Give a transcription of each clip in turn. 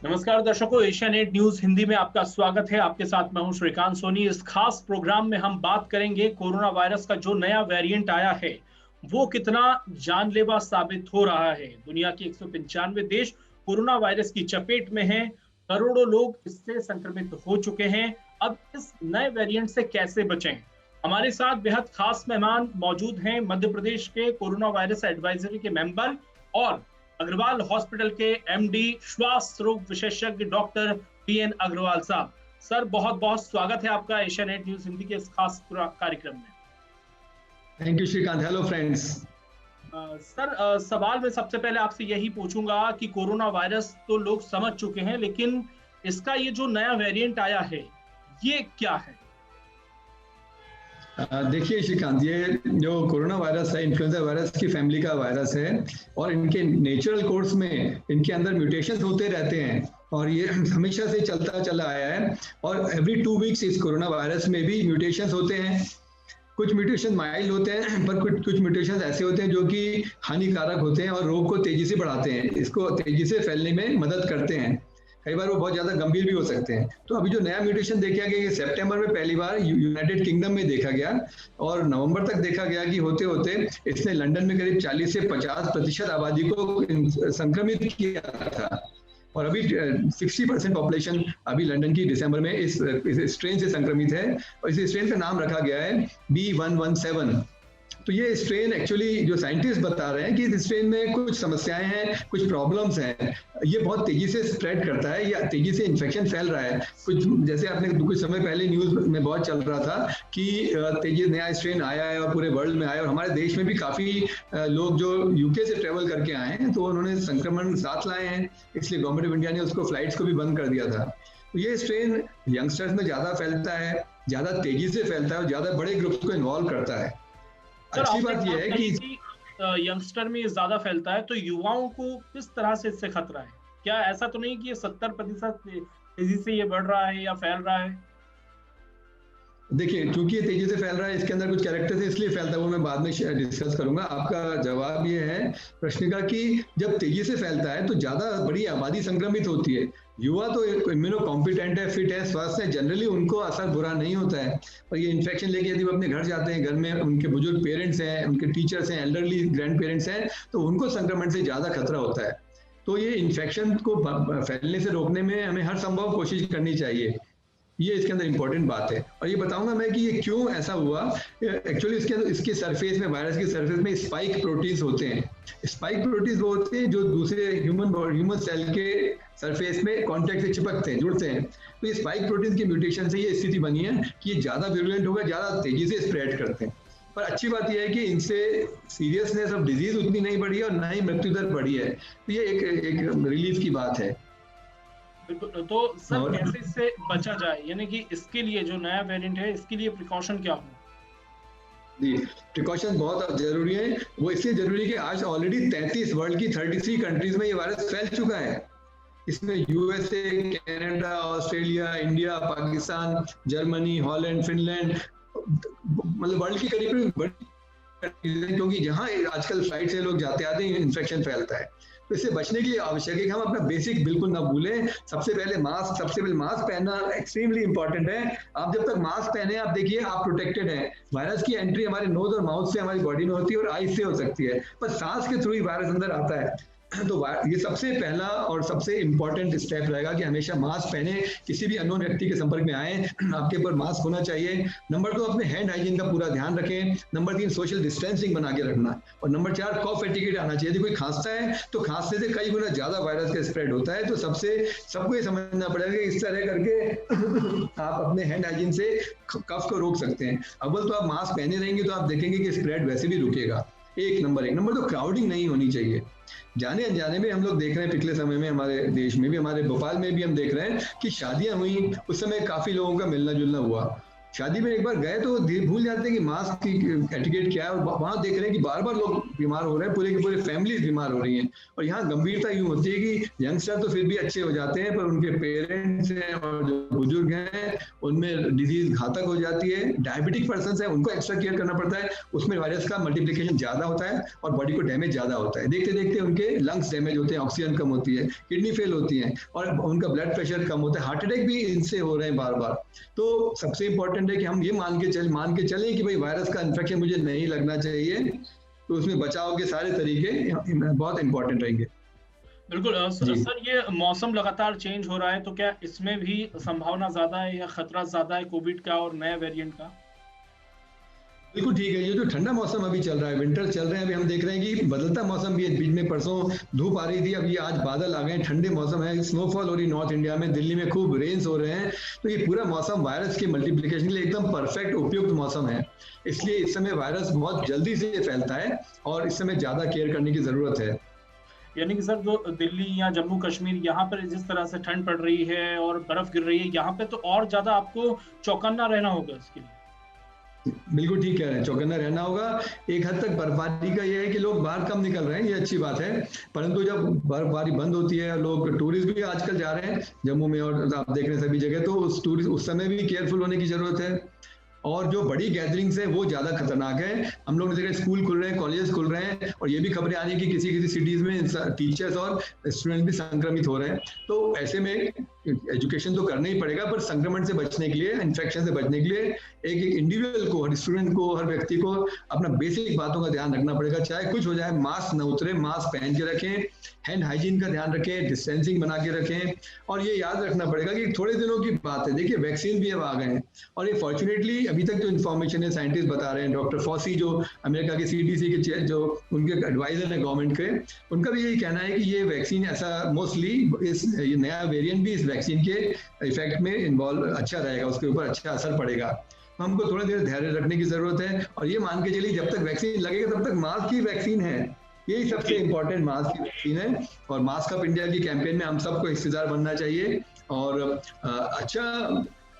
नमस्कार दर्शकों, Asia net news Hindi में आपका स्वागत है। आपके साथ मैं हूं श्रीकांत सोनी। इस खास प्रोग्राम में हम बात करेंगे कोरोना वायरस का जो नया वेरिएंट आया है वो कितना जानलेवा साबित हो रहा है। दुनिया के 195 देश कोरोना वायरस की चपेट में हैं। करोड़ों लोग इससे संक्रमित हो चुके हैं। अब इस नए वेरिएंट से कैसे बचें? हमारे साथ बेहद खास मेहमान मौजूद हैं। मध्य प्रदेश के कोरोना वायरस एडवाइजरी के मेंबर और अग्रवाल हॉस्पिटल के एमडी श्वास रोग विशेषज्ञ डॉक्टर पीएन अग्रवाल साहब। सर, बहुत बहुत स्वागत है आपका एशिया नेट न्यूज हिंदी के इस खास कार्यक्रम में। Thank you Shrikant. Hello friends. Sir, सवाल मैं सबसे पहले आपसे यही पूछूंगा कि कोरोना वायरस तो लोग समझ चुके हैं, लेकिन इसका ये जो नया वेरिएंट आया है ये क्या है? देखिए श्रीकांत, ये जो कोरोना वायरस है इन्फ्लुएंजा वायरस की फैमिली का वायरस है और इनके नेचुरल कोर्स में इनके अंदर म्यूटेशंस होते रहते हैं और ये हमेशा से चलता चला आया है। और एवरी 2 वीक्स इस कोरोना वायरस में भी म्यूटेशंस होते हैं। कुछ म्यूटेशन माइल्ड होते हैं पर कुछ म्यूटेशन ऐसे होते हैं जो कि हानिकारक होते हैं और रोग को तेजी से बढ़ाते हैं, इसको तेजी से फैलने में मदद करते हैं। कई बार वो बहुत ज्यादा गंभीर भी हो सकते हैं। तो अभी जो नया म्यूटेशन देखा गया ये सितंबर में पहली बार यूनाइटेड किंगडम में देखा गया और नवंबर तक देखा गया कि होते होते इसने लंदन में करीब 40 से 50% आबादी को संक्रमित किया था और अभी 60% पॉपुलेशन अभी लंदन की दिसंबर में इस स्ट्रेन से संक्रमित है और इस स्ट्रेन का नाम रखा गया है B117। तो ये स्ट्रेन एक्चुअली जो साइंटिस्ट बता रहे हैं कि इस स्ट्रेन में कुछ समस्याएं हैं, कुछ प्रॉब्लम्स हैं। ये बहुत तेजी से स्प्रेड करता है या तेजी से इन्फेक्शन फैल रहा है। कुछ जैसे आपने कुछ समय पहले न्यूज में बहुत चल रहा था कि तेजी नया स्ट्रेन आया है और पूरे वर्ल्ड में आया और हमारे देश में भी काफी लोग जो यूके से ट्रेवल करके आए हैं तो उन्होंने संक्रमण साथ लाए हैं, इसलिए गवर्नमेंट ऑफ इंडिया ने उसको फ्लाइट्स को भी बंद कर दिया था। तो ये स्ट्रेन यंगस्टर्स में ज्यादा फैलता है, ज्यादा तेजी से फैलता है और ज्यादा बड़े ग्रुप्स को इन्वॉल्व करता है। अच्छी बात यह है कि यंगस्टर में ज्यादा फैलता है, तो युवाओं को किस तरह से इससे खतरा है? क्या ऐसा तो नहीं कि ये 70% तेजी से ये बढ़ रहा है या फैल रहा है? देखिए, क्योंकि ये तेजी से फैल रहा है, इसके अंदर कुछ कैरेक्टर्स इसलिए फैलता है, वो मैं बाद में डिस्कस करूंगा। आपका जवाब ये है प्रश्न का कि जब तेजी से फैलता है तो ज्यादा बड़ी आबादी संक्रमित होती है। युवा तो इम्यूनो कॉम्पिटेंट है, फिट है, स्वस्थ है, जनरली उनको असर बुरा नहीं होता है। और ये इन्फेक्शन लेके यदि वो अपने घर जाते हैं, घर में उनके बुजुर्ग पेरेंट्स हैं, उनके टीचर्स हैं, एल्डरली ग्रैंड पेरेंट्स हैं, तो उनको संक्रमण से ज्यादा खतरा होता है। तो ये इन्फेक्शन को फैलने से रोकने में हमें हर संभव कोशिश करनी चाहिए। ये इसके अंदर इंपॉर्टेंट बात है और ये बताऊंगा मैं कि ये क्यों ऐसा हुआ। एक्चुअली इसके सरफेस में, वायरस के सरफेस में स्पाइक प्रोटीन्स होते हैं। स्पाइक प्रोटीन्स वो होते हैं जो दूसरे ह्यूमन सेल के सरफेस में कांटेक्ट से चिपकते हैं, जुड़ते हैं। तो ये स्पाइक प्रोटीन की म्यूटेशन से ये स्थिति बनी है कि ये ज्यादा विरुलेंट होगा, ज्यादा तेजी से स्प्रेड करते हैं। पर अच्छी बात यह है कि इनसे सीरियसनेस ऑफ डिजीज उतनी नहीं बढ़ी है और ना ही मृत्यु दर बढ़ी है। तो ये एक रिलीफ की बात है। तो सर, कैसे इससे बचा जाए, यानी कि इसके लिए जो नया वेरिएंट है इसके लिए प्रिकॉशन क्या हो? जी, प्रिकॉशन बहुत जरूरी है। वो इसलिए जरूरी है कि आज ऑलरेडी 33 वर्ल्ड की 33 कंट्रीज में ये वायरस फैल चुका है। इसमें USA, Canada, Australia, India, Pakistan, Germany, Holland, Finland, मतलब वर्ल्ड की करीब क्योंकि जहां आजकल फ्लाइट से लोग जाते आते हैं इन्फेक्शन फैलता है। तो इससे बचने के लिए आवश्यक है कि हम अपना बेसिक बिल्कुल ना भूलें। सबसे पहले मास्क पहनना एक्सट्रीमली इंपॉर्टेंट है। आप जब तक मास्क पहने, आप देखिए आप प्रोटेक्टेड हैं। वायरस की एंट्री हमारे नोज और माउथ से हमारी बॉडी में होती है और आईज से हो सकती है, पर सांस के थ्रू ही वायरस अंदर आता है। तो ये सबसे पहला और सबसे इंपॉर्टेंट स्टेप रहेगा कि हमेशा मास्क पहने। किसी भी अननोन व्यक्ति के संपर्क में आए, आपके ऊपर मास्क होना चाहिए। नंबर 2, अपने हैंड हाइजीन का पूरा ध्यान रखें। नंबर 3, सोशल डिस्टेंसिंग बना के रखना। और नंबर 4, कॉफ एटिकेट आना चाहिए। यदि कोई खांसता है तो खांसने से कई गुना ज्यादा वायरस का स्प्रेड होता है। तो सबको ये समझना पड़ेगा कि इस तरह करके आप अपने हैंड हाइजीन से कफ को रोक सकते हैं। अव्वल तो आप मास्क पहने रहेंगे तो आप देखेंगे कि स्प्रेड वैसे भी रुकेगा। नंबर 2, क्राउडिंग नहीं होनी चाहिए। जाने अनजाने में हम लोग देख रहे हैं, पिछले समय में हमारे देश में भी, हमारे भोपाल में भी हम देख रहे हैं कि शादियां हुई, उस समय काफी लोगों का मिलना जुलना हुआ शादी में एक बार गए तो भूल जाते हैं कि मास्क की एटिकेट क्या है, और वहां देख रहे हैं कि बार बार लोग बीमार हो रहे हैं, पूरे के पूरे फैमिलीज बीमार हो रही हैं। और यहाँ गंभीरता यूं होती है कि यंगस्टर तो फिर भी अच्छे हो जाते हैं, पर उनके पेरेंट्स हैं और जो बुजुर्ग हैं उनमें डिजीज घातक हो जाती है। डायबिटिक पर्सन है उनको एक्स्ट्रा केयर करना पड़ता है, उसमें वायरस का मल्टीप्लिकेशन ज्यादा होता है और बॉडी को डैमेज ज्यादा होता है। देखते देखते उनके लंग्स डैमेज होते हैं, ऑक्सीजन कम होती है, किडनी फेल होती है और उनका ब्लड प्रेशर कम होता है, हार्ट अटैक भी इनसे हो रहे हैं बार बार। तो सबसे इंपॉर्टेंट है कि हम ये मान के चलें कि भाई वायरस का इन्फेक्शन मुझे नहीं लगना चाहिए, तो उसमें बचाव के सारे तरीके बहुत इंपॉर्टेंट रहेंगे। बिल्कुल सर, ये मौसम लगातार चेंज हो रहा है, तो क्या इसमें भी संभावना ज्यादा है या खतरा ज्यादा है कोविड का और नए वेरिएंट का? बिल्कुल ठीक है। ये जो ठंडा मौसम अभी चल रहा है, विंटर चल रहे हैं, अभी हम देख रहे हैं कि बदलता मौसम भी है। बीच में परसों धूप आ रही थी, अब ये आज बादल आ गए, ठंडे मौसम है, स्नोफॉल हो रही नॉर्थ इंडिया में, दिल्ली में खूब रेन्स हो रहे हैं। तो ये पूरा मौसम वायरस के मल्टीप्लिकेशन के लिए एकदम परफेक्ट उपयुक्त मौसम है। इसलिए इस समय वायरस बहुत जल्दी से फैलता है और इस समय ज्यादा केयर करने की जरूरत है। यानी कि सर, जो दिल्ली या जम्मू कश्मीर यहाँ पर जिस तरह से ठंड पड़ रही है और बर्फ गिर रही है, यहाँ पे तो और ज्यादा आपको चौकन्ना रहना होगा इसके लिए। बिल्कुल ठीक कह रहे हैं, चौकन्ना रहना होगा। एक हद तक बर्फबारी का यह है कि लोग बाहर कम निकल रहे हैं, ये अच्छी बात है, परंतु जब बर्फबारी बंद होती है, लोग टूरिस्ट भी आजकल जा रहे हैं जम्मू में और आप देख रहे हैं सभी जगह, तो उस समय भी केयरफुल होने की जरूरत है। और जो बड़ी गैदरिंग्स है वो ज्यादा खतरनाक है। हम लोग ने देखा स्कूल खुल रहे हैं, कॉलेजेस खुल रहे हैं, और ये भी खबरें आ रही है कि किसी किसी सिटीज में टीचर्स और स्टूडेंट भी संक्रमित हो रहे हैं। तो ऐसे में एजुकेशन तो करना ही पड़ेगा, पर संक्रमण से बचने के लिए, इन्फेक्शन से बचने के लिए एक इंडिविजुअल को, हर स्टूडेंट को, हर व्यक्ति को अपना बेसिक बातों का ध्यान रखना पड़ेगा। चाहे कुछ हो जाए, मास्क न उतरे, मास्क पहन के रखें, हैंड हाइजीन का ध्यान रखें, डिस्टेंसिंग बना के रखें। और ये याद रखना पड़ेगा कि थोड़े दिनों की बात है, देखिए वैक्सीन भी अब आ गए हैं, और ये फॉर्चुनेटली अभी तक जो इन्फॉर्मेशन है साइंटिस्ट बता रहे हैं, डॉक्टर फॉसी जो अमेरिका के CDC के जो उनके एडवाइजर है गवर्नमेंट के, उनका भी यही कहना है कि ये वैक्सीन ऐसा मोस्टली ये नया वेरिएंट भी इस वैक्सीन के इफेक्ट में इन्वॉल्व अच्छा रहेगा, उसके ऊपर अच्छा असर पड़ेगा। तो हमको थोड़ा देर धैर्य रखने की जरूरत है, और ये मान के चलिए जब तक वैक्सीन लगेगा तब तक मास्क की वैक्सीन है, यही सबसे इंपॉर्टेंट, मास्क की वैक्सीन है। और मास्क अप इंडिया की कैंपेन में हम सबको हिस्सेदार बनना चाहिए, और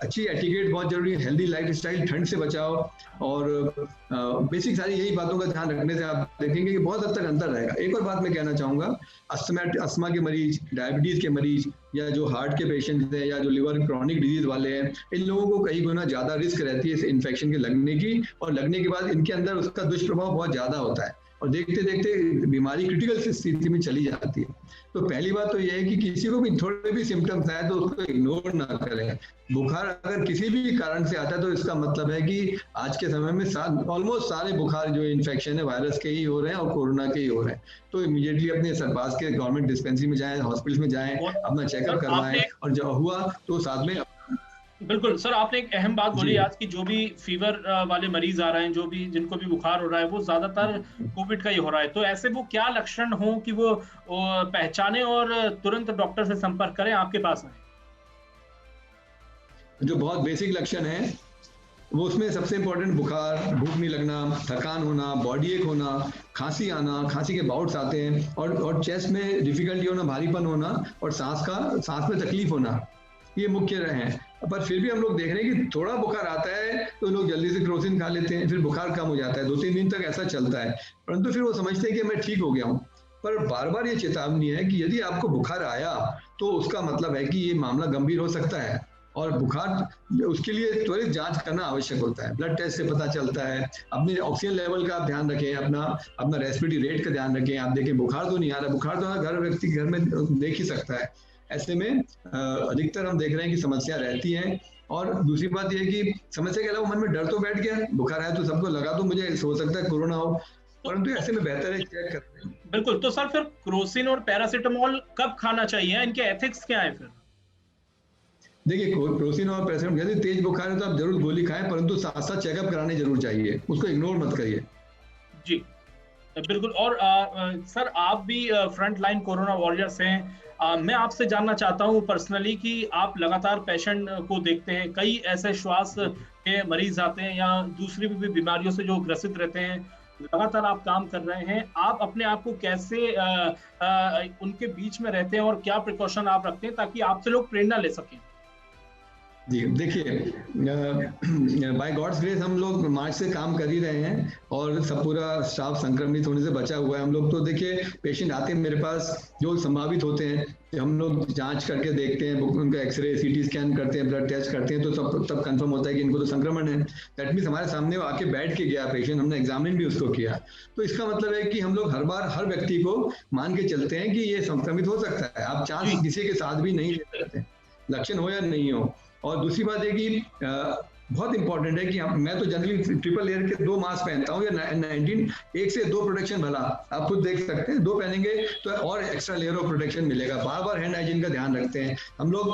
अच्छी एटिकेट बहुत जरूरी है, हेल्दी लाइफ स्टाइल, ठंड से बचाओ, और बेसिक सारी यही बातों का ध्यान रखने से आप देखेंगे कि बहुत हद तक अंतर रहेगा। एक और बात मैं कहना चाहूंगा, अस्थमा के मरीज, डायबिटीज के मरीज, या जो हार्ट के पेशेंट हैं, या जो लिवर क्रॉनिक डिजीज वाले हैं, इन लोगों को कई गुना ज्यादा रिस्क रहती है इस इन्फेक्शन के लगने की, और लगने के बाद इनके अंदर उसका दुष्प्रभाव बहुत ज्यादा होता है, और देखते देखते बीमारी क्रिटिकल स्थिति में चली जाती है। तो पहली बात तो यह है कि किसी को भी थोड़े भी सिम्टम्स आए तो उसको इग्नोर ना करें। बुखार अगर किसी भी कारण से आता है तो इसका मतलब है कि आज के समय में ऑलमोस्ट सारे बुखार जो इन्फेक्शन है वायरस के ही हो रहे हैं और कोरोना के ही हो रहे हैं। तो इमीडिएटली अपने पास के गवर्नमेंट डिस्पेंसरी में जाएं, हॉस्पिटल में जाएं, अपना चेकअप करवाएं, और जब हुआ तो साथ में। बिल्कुल सर, आपने एक अहम बात बोली आज की, जो भी फीवर वाले मरीज आ रहे हैं, जो भी जिनको भी बुखार हो रहा है, वो ज्यादातर कोविड का ही हो रहा है। तो ऐसे वो क्या लक्षण हो कि वो पहचाने और तुरंत डॉक्टर से संपर्क करें, आपके पास आए? जो बहुत बेसिक लक्षण है वो, उसमें सबसे इंपॉर्टेंट बुखार, भूख नहीं लगना, थकान होना, बॉडी एक होना, खांसी आना, खांसी के बाउट्स आते हैं, और चेस्ट में डिफिकल्टी होना, भारीपन होना, और सांस में तकलीफ होना, ये मुख्य हैं। पर फिर भी हम लोग देख रहे हैं कि थोड़ा बुखार आता है तो लोग जल्दी से क्रोसिन खा लेते हैं, फिर बुखार कम हो जाता है, 2-3 दिन तक ऐसा चलता है, परंतु फिर वो समझते हैं कि मैं ठीक हो गया हूँ। पर बार बार ये चेतावनी है कि यदि आपको बुखार आया तो उसका मतलब है कि ये मामला गंभीर हो सकता है, और बुखार उसके लिए त्वरित जांच करना आवश्यक होता है। ब्लड टेस्ट से पता चलता है। अपने ऑक्सीजन लेवल का आप ध्यान रखें, अपना रेस्पिरेटरी रेट का ध्यान रखें। आप देखें बुखार तो नहीं आ रहा, बुखार तो हर व्यक्ति घर में देख ही सकता है। ऐसे में अधिकतर हम देख रहे हैं कि समस्या रहती है। और दूसरी बात यह है कि समस्या के अलावा मन में डर तो बैठ गया, बुखार है तो सबको लगा तो मुझे हो सकता है कोरोना हो, परंतु ऐसे में बेहतर है चेक करते हैं। बिल्कुल। तो सर फिर क्रोसिन और पैरासीटामोल कब खाना चाहिए, इनके एथिक्स क्या है फिर? देखिए, क्रोसिन और पैरासीटामोल यदि तेज बुखार है तो आप जरूर गोली खाएं, परंतु साथ साथ चेकअप कराने जरूर चाहिए, उसको इग्नोर मत करिए। जी बिल्कुल। और सर, आप भी फ्रंट लाइन कोरोना वॉरियर्स हैं। मैं आपसे जानना चाहता हूं पर्सनली कि आप लगातार पेशेंट को देखते हैं, कई ऐसे श्वास के मरीज आते हैं या दूसरी भी बीमारियों से जो ग्रसित रहते हैं, लगातार आप काम कर रहे हैं। आप अपने आप को कैसे उनके बीच में रहते हैं और क्या प्रिकॉशन आप रखते हैं ताकि आपसे लोग प्रेरणा ले सकें? जी देखिए, बाय गॉड्स ग्रेस हम लोग मार्च से काम कर ही रहे हैं और सब पूरा स्टाफ संक्रमित होने से बचा हुआ है। हम लोग तो देखिए पेशेंट आते हैं मेरे पास जो संभावित होते हैं, हम लोग जांच करके देखते हैं, उनका एक्सरे सीटी स्कैन करते हैं, ब्लड टेस्ट करते हैं, तो सब तब कंफर्म होता है कि इनको तो संक्रमण है। दैट मीन्स हमारे सामने वो आके बैठ के गया पेशेंट, हमने एग्जामिन भी उसको किया। तो इसका मतलब है कि हम लोग हर बार हर व्यक्ति को मान के चलते हैं कि ये संक्रमित हो सकता है। आप चांस किसी के साथ भी नहीं ले सकते, लक्षण हो या नहीं हो। और दूसरी बात है कि बहुत इंपॉर्टेंट है कि मैं तो जनरली ट्रिपल लेयर के 2 मास्क पहनता हूँ या 19 एक से 2 प्रोटेक्शन भला, आप खुद देख सकते हैं 2 पहनेंगे तो और एक्स्ट्रा लेयर ऑफ प्रोटेक्शन मिलेगा। बार बार हैंड हाइजीन का ध्यान रखते हैं हम लोग।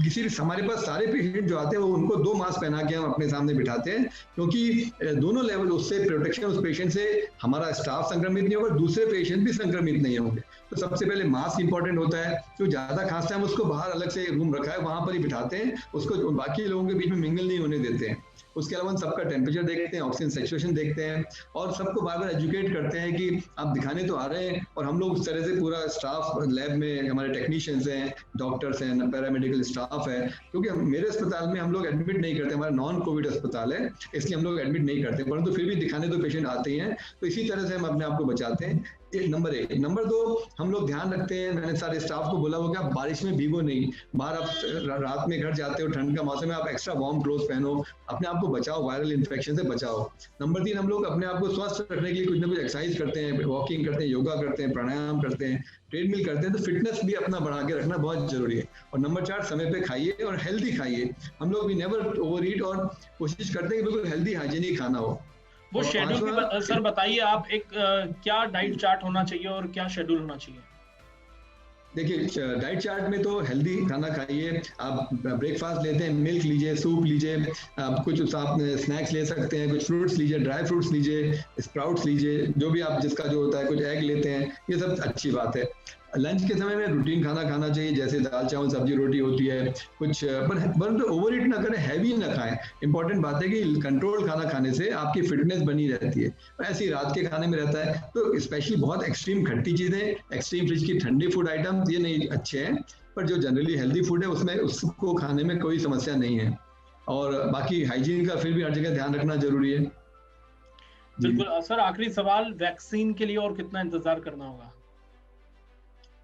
किसी भी हमारे पास सारे पेशेंट जो आते हैं वो उनको 2 मास्क पहना के हम अपने सामने बिठाते हैं, क्योंकि दोनों लेवल उससे प्रोटेक्शन, उस पेशेंट से हमारा स्टाफ संक्रमित नहीं होगा, दूसरे पेशेंट भी संक्रमित नहीं होंगे। तो सबसे पहले मास्क इंपॉर्टेंट होता है। जो ज्यादा खांसता है हम उसको बाहर अलग से रूम रखा है वहां पर ही बिठाते हैं, उसको बाकी लोगों के बीच में मिंगल नहीं होने देते हैं। उसके अलावा सबका टेम्परेचर देखते हैं, ऑक्सीजन सैचुरेशन देखते हैं और सबको बार बार एजुकेट करते हैं कि आप दिखाने तो आ रहे हैं। और हम लोग उस तरह से पूरा स्टाफ लैब में हमारे टेक्नीशियंस हैं, डॉक्टर्स हैं, पैरामेडिकल स्टाफ है, क्योंकि मेरे अस्पताल में हम लोग एडमिट नहीं करते, हमारा नॉन कोविड अस्पताल है इसलिए हम लोग एडमिट नहीं करते, परंतु फिर भी दिखाने तो पेशेंट आते ही हैं। तो इसी तरह से हम अपने आप को बचाते हैं। नंबर 1। नंबर 2, हम लोग ध्यान रखते हैं, मैंने सारे स्टाफ को बोला हो कि आप बारिश में भीगो नहीं, बाहर आप रात में घर जाते हो, ठंड का मौसम है, आप एक्स्ट्रा वार्म क्लोथ पहनो, अपने आप को बचाओ, वायरल इन्फेक्शन से बचाओ। नंबर 3, हम लोग अपने आप को स्वस्थ रखने के लिए कुछ ना कुछ एक्सरसाइज करते हैं, वॉकिंग करते हैं, योगा करते हैं, प्राणायाम करते हैं, ट्रेडमिल करते हैं। तो फिटनेस भी अपना बढ़ा के रखना बहुत जरूरी है। और नंबर 4, समय पे खाइए और हेल्दी खाइए। हम लोग भी नेवर ओवर ईट और कोशिश करते हैं कि बिल्कुल हेल्दी हाइजीनिक खाना हो। वो शेड्यूल के सर बताइए आप, एक क्या डाइट चार्ट होना चाहिए और क्या शेड्यूल होना चाहिए? देखिए डाइट चार्ट में तो हेल्दी खाना खाइए। आप ब्रेकफास्ट लेते हैं, मिल्क लीजिए, सूप लीजिए, आप कुछ आप स्नैक्स ले सकते हैं, कुछ फ्रूट्स लीजिए, ड्राई फ्रूट्स लीजिए, स्प्राउट्स लीजिए, जो भी आप जिसका जो होता है, कुछ एग लेते हैं, ये सब अच्छी बात है। लंच के समय में रूटीन खाना खाना चाहिए, जैसे दाल चावल सब्जी रोटी होती है कुछ, पर ओवर ईट ना करें, हैवी ना खाएं। इंपॉर्टेंट बात है कि कंट्रोल खाना खाने से आपकी फिटनेस बनी रहती है। ऐसे ही रात के खाने में रहता है, तो स्पेशली बहुत एक्सट्रीम खट्टी चीजें, एक्सट्रीम फ्रिज की ठंडी फूड आइटम ये नहीं अच्छे हैं, पर जो जनरली हेल्दी फूड है उसमें उसको खाने में कोई समस्या नहीं है। और बाकी हाइजीन का फिर भी हर जगह ध्यान रखना जरूरी है। बिल्कुल सर, आखिरी सवाल, वैक्सीन के लिए और कितना इंतजार करना होगा?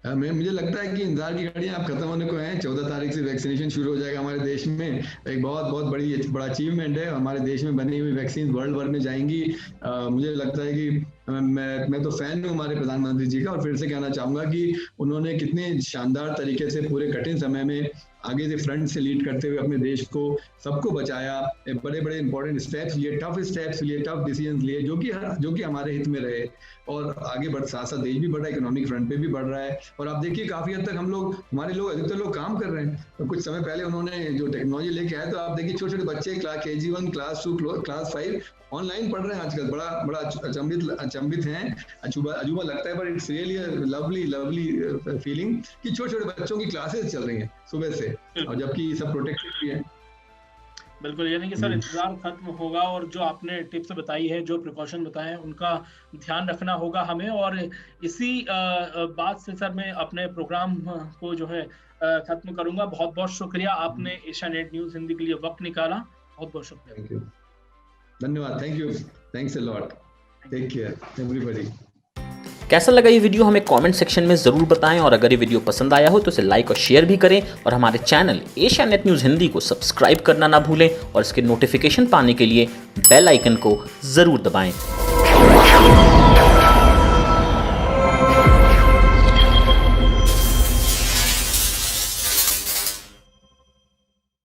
मुझे लगता है कि इंतजार की घड़ियां आप खत्म होने को हैं। 14 तारीख से वैक्सीनेशन शुरू हो जाएगा हमारे देश में। एक बहुत बड़ा अचीवमेंट है। हमारे देश में बनी हुई वैक्सीन वर्ल्ड भर में जाएंगी। मुझे लगता है कि मैं तो फैन हूँ हमारे प्रधानमंत्री जी का, और फिर से कहना चाहूंगा कि उन्होंने कितने शानदार तरीके से पूरे कठिन समय में आगे से फ्रंट से लीड करते हुए अपने देश को, सबको बचाया, बड़े बड़े इंपॉर्टेंट स्टेप्स लिए, टफ स्टेप्स लिए, टफ डिसीजन लिए, जो कि हमारे हित में रहे। और आगे साथ साथ देश भी बढ़ रहा है, इकोनॉमिक फ्रंट पे भी बढ़ रहा है। और आप देखिए काफी हद तक हमारे लोग अधिकतर लोग काम कर रहे हैं। तो कुछ समय पहले उन्होंने जो टेक्नोलॉजी लेके आए, तो आप देखिए छोटे छोटे बच्चे KG1, क्लास 2, क्लास 5 ऑनलाइन पढ़ रहे हैं आजकल। बड़ा अचंभित हैं, अजूबा लगता है, पर इट्स रियली लवली फीलिंग कि छोटे छोटे बच्चों की क्लासेस चल रही हैं सुबह से, और जबकि सब प्रोटेक्टेड भी है। बिल्कुल, यानी कि सर इंतजार खत्म होगा, और जो आपने टिप्स बताई है, जो प्रिकॉशन बताए हैं, उनका ध्यान रखना होगा हमें। और इसी बात से सर मैं अपने प्रोग्राम को जो है खत्म करूंगा। बहुत बहुत शुक्रिया, आपने एशियानेट न्यूज़ हिंदी के लिए वक्त निकाला। बहुत बहुत शुक्रिया। धन्यवाद। Thank you. Thanks a lot. Take care everybody. कैसा लगा ये वीडियो हमें कमेंट सेक्शन में ज़रूर बताएं, और अगर ये वीडियो पसंद आया हो तो इसे लाइक और शेयर भी करें, और हमारे चैनल एशियानेट न्यूज़ हिंदी को सब्सक्राइब करना ना भूलें, और इसके नोटिफिकेशन पाने के लिए बेल आइकन को ज़रूर दबाएं।